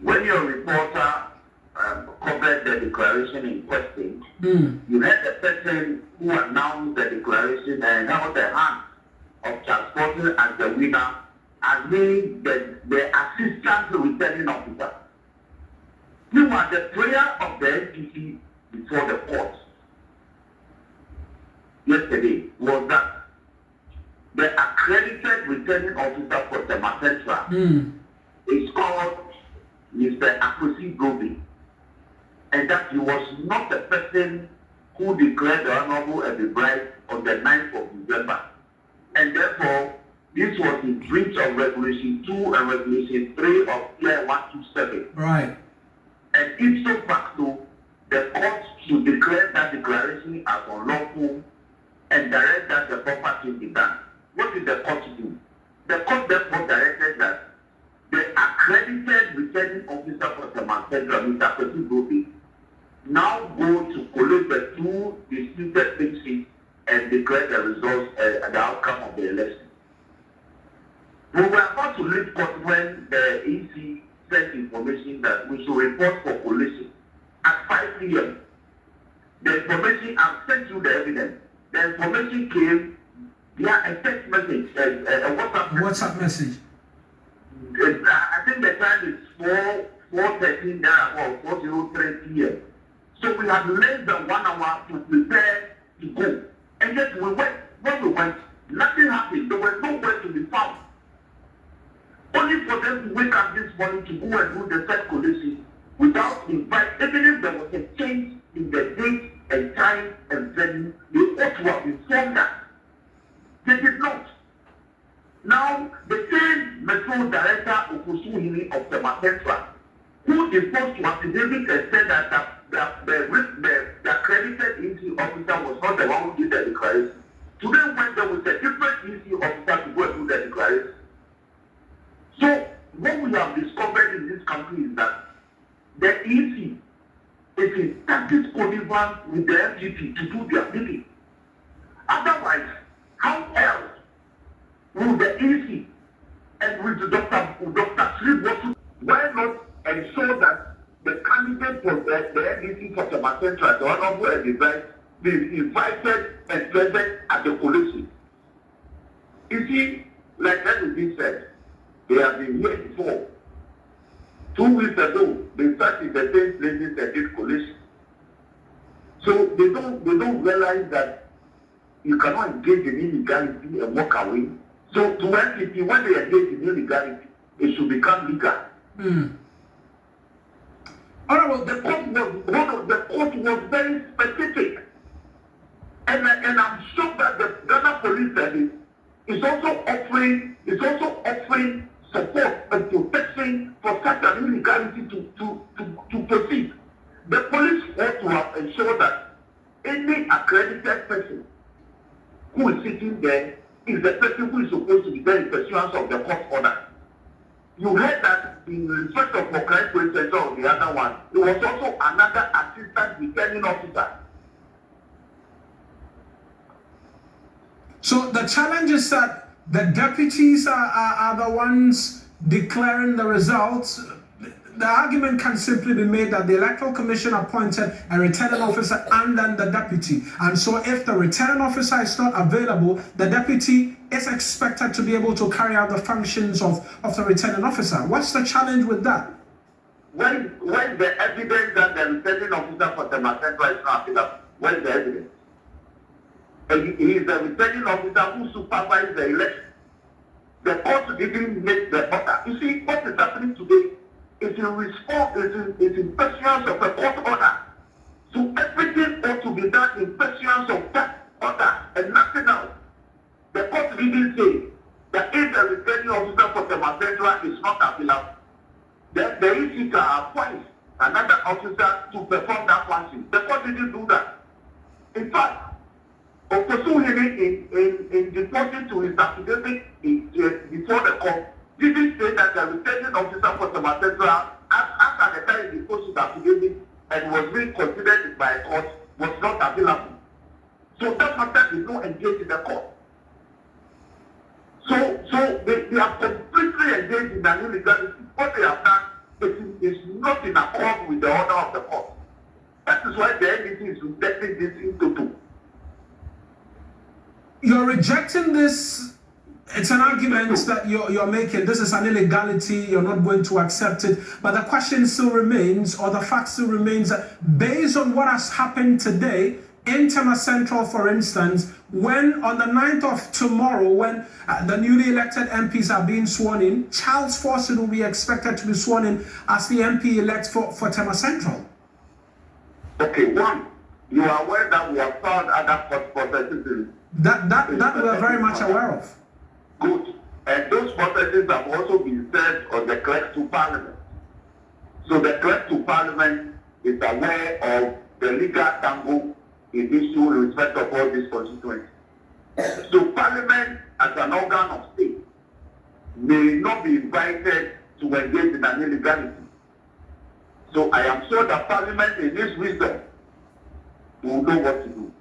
when your reporter covered the declaration in question, you had the person who announced the declaration and held the hand of transporting as the winner as being the assistant returning officer. Meanwhile, the prayer of the NDC before the court yesterday was that the accredited returning officer for the Central is called Mr. Akwesi Gobi, and that he was not the person who declared the Honorable Ebibright on the 9th of November. And therefore, this was in breach of Regulation 2 and Regulation 3 of Tier 127. Right. And ipso facto, the court should declare that declaration as unlawful and direct that the property be done. What did the court do? The court therefore directed that the accredited returning officer for the Central, Mr. Akwesi Gobi, now go to collate the two disputed things and declare the results and the outcome of the election. We were about to leave court when the EC sent information that we should report for collation at 5 p.m. The information, I've sent you the evidence. The information came via a text message, a WhatsApp message. I think the time is 4:13 there, or 4:03 p.m. So we had less than 1 hour to prepare to go. And yet we went. When we went, nothing happened. There was nowhere to be found. Only for them to wake up this morning to go and do the third collation without inviting, even if there was a change in the date and time and venue, they ought to have informed us. They did not. Now, the same Metro Director Okusuhini of the Central, who disposed to affidavit and said that the accredited EC officer was not the one who did the declaration. Today went there with a different EC officer to go and do the declaration. So, what we have discovered in this country is that the EC is in tactics connivance with the FGP to do their bidding. Otherwise, how else will the EC and with Dr. Sri, why not ensure that the candidate for the NDC for the Central, the Honorable Ebibright, be invited and present at the collation? You see, like that has been said, they have been here before. 2 weeks ago, they sat in the same places and did collation. So they don't realize that you cannot engage in illegality and walk away. So to NDC, when they engage in illegality, it should become legal. Honorable, the court was very specific. And I'm sure that the Ghana Police Service is also offering support and protection for such an illegality to proceed. The police ought to have ensured that any accredited person who is sitting there is the person who is supposed to be there in pursuance of the court order. You heard that in respect of crime prevention or the other one, it was also another assistant returning officer. So the challenge is that the deputies are the ones declaring the results. The argument can simply be made that the Electoral Commission appointed a returning officer and then the deputy. And so if the returning officer is not available, the deputy is expected to be able to carry out the functions of the returning officer. What's the challenge with that? When the evidence that the returning officer for the Central is not available, where's the evidence? He is the returning officer who supervised the election. The court didn't make the order. You see, what is happening today is in response, is in pursuance of a court order. So everything ought to be done in pursuance of that order and nothing else. The court didn't say that if the returning officer for the Central is not available, then the EC can appoint another officer to perform that function. The court didn't do that. In fact, Okusuhini in deporting to his affidavit before the court didn't say that the returning officer for the Central, after the time he posted affidavit and was being considered by a court, was not available. So that matter is not engaged in the court. So they are completely engaged in an illegality. What they have done is is not in accord with the order of the court. That is why the NDC is rejecting this into two. You're rejecting this. It's an argument that you're making. This is an illegality. You're not going to accept it. But the question still remains, or the fact still remains, that based on what has happened today in Tema Central, for instance, when on the 9th of tomorrow, when the newly elected MPs are being sworn in, Charles Forson will be expected to be sworn in as the MP-elect for Tema Central. Okay, one, you are aware that we have found other court processes. That we are very much aware of. Good. And those processes have also been served on the clerk to Parliament. So the clerk to Parliament is aware of the legal tangle in issue in respect of all these constituencies. So Parliament, as an organ of state, may not be invited to engage in an illegality. So I am sure that Parliament, in its wisdom, will know what to do.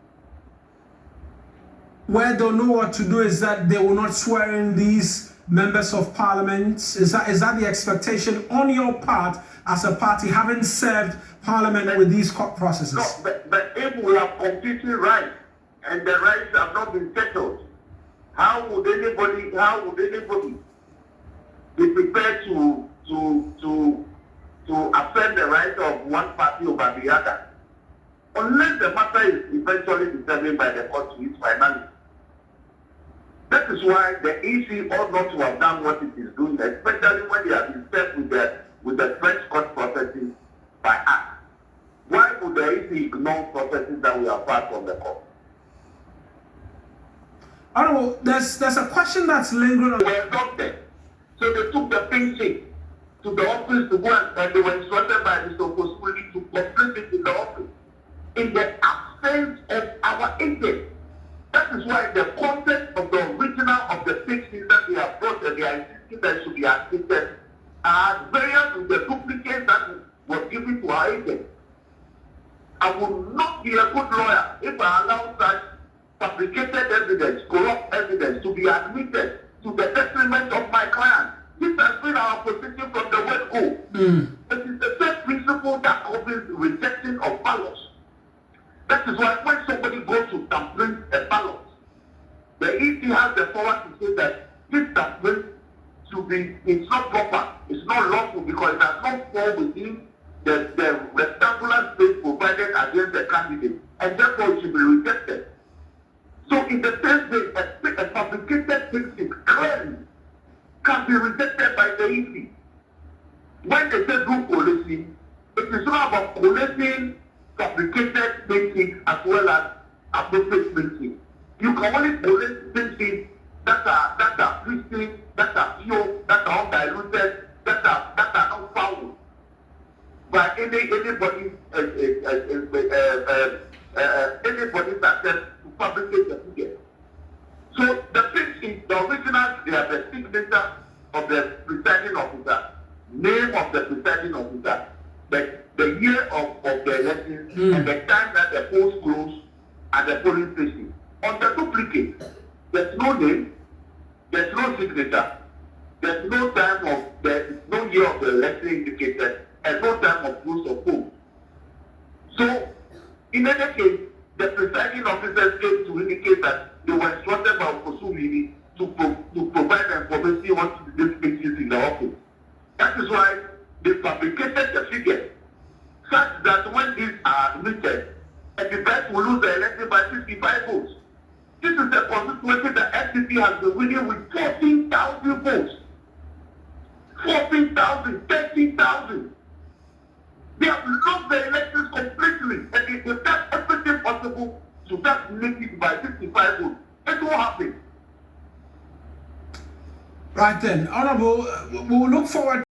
Where they'll know what to do is that they will not swear in these members of Parliament. Is that the expectation on your part as a party, having served Parliament with these court processes? No, but if we have completely rights and the rights have not been settled, how would anybody be prepared to affirm the right of one party over the other? Unless the matter is eventually determined by the court to its finality. That is why the EC ought not to have done what it is doing, especially when they have been set with the French court processes by us. Why would the EC ignore processes that we have passed from the court? Honorable, there's a question that's lingering on. They were adopted. So they took the pink sheet to the office to go and they were instructed by Mr. Kosumuli to complete it in the office. In the absence of our agent. That is why the content of the original of the pink sheet that they have brought and they are insisting that should be accepted are various with the duplicates that was given to our agent. I will not be a good lawyer if I allow such fabricated evidence, corrupt evidence to be admitted to the detriment of my client. This has been our position from the word go. It is the same principle that covers the rejection of ballots. That is why when somebody goes to tamper a ballot, the EC has the power to say that this tampering should be, it's not proper, it's not lawful because it does not fall within the rectangular space provided against the candidate, and therefore it should be rejected. So in the same way, a fabricated picture clearly can be rejected by the EC. When they say do policing, it is not about collating fabricated pictures as well as appropriate pictures. You can only collect pictures that are pristine, that are pure, that are undiluted, that are not foul by anybody's attempt to fabricate the figure. So the pictures, the originals, they are the signature of the presiding officer, name of the presiding officer, the year of the election, and the time that the polls close and the polling station. On the duplicate, there's no name, there's no signature, there's no time of no year of the election indicated, and no time of close of polls. So, in any case, the presiding officers came to indicate that they were instructed by Kosumili to provide the information on these pictures in the office. That is why they fabricated the figure such that when these are admitted, a defense will lose the election by 65 votes. This is the constituency that NDC has been winning with 14,000 votes. 14,000, 13,000. They have lost the elections completely, and they've done everything possible to just make it by 65 votes. It won't happen. Right then, Honorable, we will look forward